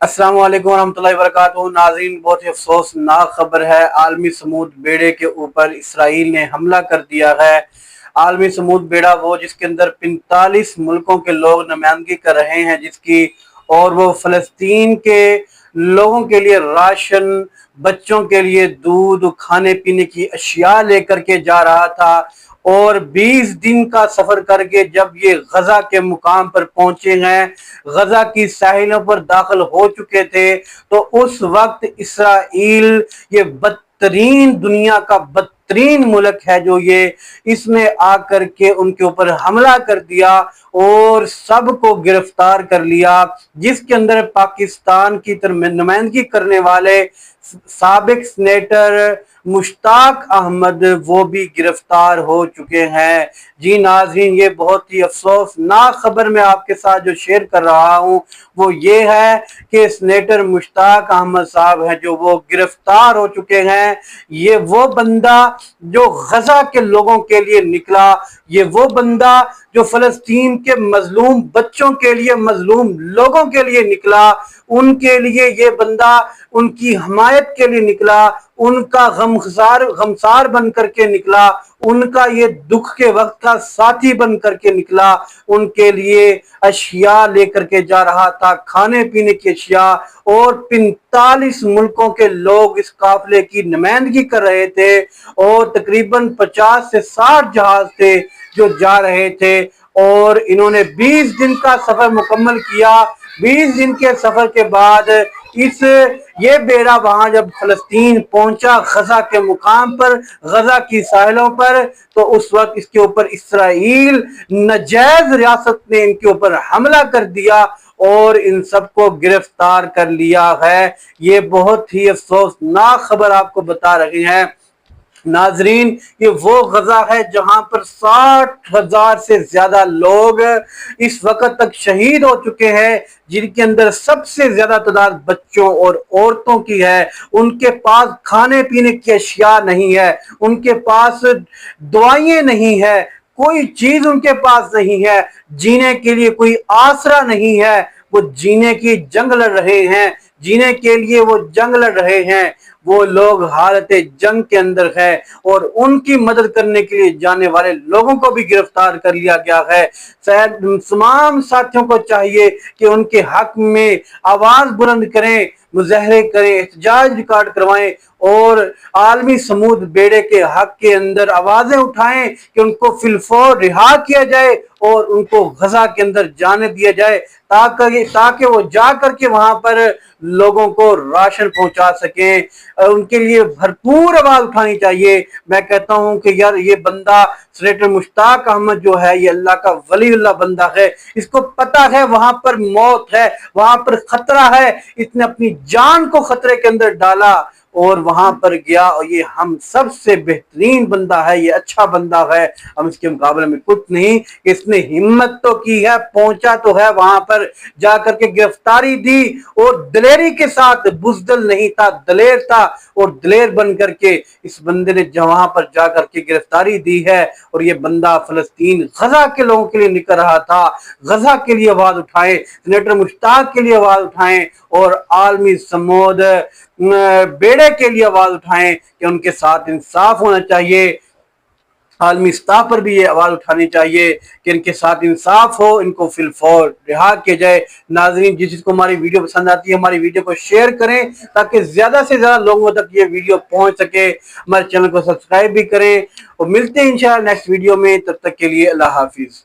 السلام علیکم ورحمۃ اللہ وبرکاتہ ناظرین، بہت ہی افسوسناک خبر ہے۔ عالمی سمود بیڑے کے اوپر اسرائیل نے حملہ کر دیا ہے۔ عالمی سمود بیڑا وہ جس کے اندر 45 ملکوں کے لوگ نمائندگی کر رہے ہیں، جس کی اور وہ فلسطین کے لوگوں کے لیے راشن، بچوں کے لیے دودھ، کھانے پینے کی اشیاء لے کر کے جا رہا تھا، اور 20 دن کا سفر کر کے جب یہ غزہ کے مقام پر پہنچے ہیں، غزہ کی ساحلوں پر داخل ہو چکے تھے، تو اس وقت اسرائیل، یہ بدترین دنیا کا بدترین ملک ہے جو یہ، اس نے آ کر کے ان کے اوپر حملہ کر دیا اور سب کو گرفتار کر لیا، جس کے اندر پاکستان کی نمائندگی کرنے والے سابق سینیٹر مشتاق احمد وہ بھی گرفتار ہو چکے ہیں۔ جی ناظرین، یہ بہت ہی افسوسناک خبر میں آپ کے ساتھ جو شیئر کر رہا ہوں وہ یہ ہے کہ سینیٹر مشتاق احمد صاحب ہیں جو وہ گرفتار ہو چکے ہیں۔ یہ وہ بندہ جو غزہ کے لوگوں کے لیے نکلا، یہ وہ بندہ جو فلسطین کے مظلوم بچوں کے لیے، مظلوم لوگوں کے لیے نکلا، ان کے لیے یہ بندہ ان کی حمایت کے لیے نکلا، ان کا غمخسار بن کر کے نکلا، ان کا یہ دکھ کے وقت کا ساتھی بن کر کے نکلا، ان کے لیے اشیاء لے کر کے جا رہا تھا، کھانے پینے کی اشیاء، اور 45 ملکوں کے لوگ اس قافلے کی نمائندگی کر رہے تھے، اور تقریباً 50 سے 60 جہاز تھے جو جا رہے تھے، اور انہوں نے 20 دن کا سفر مکمل کیا۔ 20 دن کے سفر کے بعد یہ بیڑا وہاں جب فلسطین پہنچا، غزہ کے مقام پر، غزہ کی ساحلوں پر، تو اس وقت اس کے اوپر اسرائیل ناجائز ریاست نے ان کے اوپر حملہ کر دیا اور ان سب کو گرفتار کر لیا ہے۔ یہ بہت ہی افسوسناک خبر آپ کو بتا رہے ہیں ناظرین۔ یہ وہ غزہ ہے جہاں پر 60,000 سے زیادہ لوگ اس وقت تک شہید ہو چکے ہیں، جن کے اندر سب سے زیادہ تعداد بچوں اور عورتوں کی ہے۔ ان کے پاس کھانے پینے کی اشیاء نہیں ہے، ان کے پاس دوائیں نہیں ہے، کوئی چیز ان کے پاس نہیں ہے، جینے کے لیے کوئی آسرا نہیں ہے۔ وہ جینے کی جنگ لڑ رہے ہیں، جینے کے لیے وہ جنگ لڑ رہے ہیں۔ وہ لوگ حالت جنگ کے اندر ہے، اور ان کی مدد کرنے کے لیے جانے والے لوگوں کو بھی گرفتار کر لیا گیا ہے۔ تمام ساتھیوں کو چاہیے کہ ان کے حق میں آواز بلند کریں، مظاہرے کریں، احتجاج ریکارڈ کروائیں، اور عالمی سمود بیڑے کے حق کے اندر آوازیں اٹھائیں کہ ان کو فی الفور رہا کیا جائے اور ان کو غزہ کے اندر جانے دیا جائے، تاکہ وہ جا کر کے وہاں پر لوگوں کو راشن پہنچا سکیں۔ ان کے لیے بھرپور آواز اٹھانی چاہیے۔ میں کہتا ہوں کہ یار، یہ بندہ سینیٹر مشتاق احمد جو ہے، یہ اللہ کا ولی اللہ بندہ ہے، اس کو پتا ہے وہاں پر موت ہے، وہاں پر خطرہ ہے، اس نے اپنی جان کو خطرے کے اندر ڈالا اور وہاں پر گیا، اور یہ ہم سب سے بہترین بندہ ہے، یہ اچھا بندہ ہے، ہم اس کے مقابلے میں کچھ نہیں۔ اس نے ہمت تو کی ہے، پہنچا تو ہے، وہاں پر جا کر کے گرفتاری دی، اور دلیری کے ساتھ، بزدل نہیں تھا، دلیر تھا، اور دلیر بن کر کے اس بندے نے وہاں پر جا کر کے گرفتاری دی ہے۔ اور یہ بندہ فلسطین غزہ کے لوگوں کے لیے نکل رہا تھا۔ غزہ کے لیے آواز اٹھائیں، سینیٹر مشتاق کے لیے آواز اٹھائیں، اور عالمی سمود بیڑے کے لیے آواز اٹھائیں کہ ان کے ساتھ انصاف ہونا چاہیے۔ عالمی سطح پر بھی یہ آواز اٹھانی چاہیے کہ ان کے ساتھ انصاف ہو، ان کو فی الفور رہا کیا جائے۔ ناظرین، جس کو ہماری ویڈیو پسند آتی ہے، ہماری ویڈیو کو شیئر کریں تاکہ زیادہ سے زیادہ لوگوں تک یہ ویڈیو پہنچ سکے۔ ہمارے چینل کو سبسکرائب بھی کریں، اور ملتے ہیں انشاءاللہ نیکسٹ ویڈیو میں۔ تب تک کے لیے اللہ حافظ۔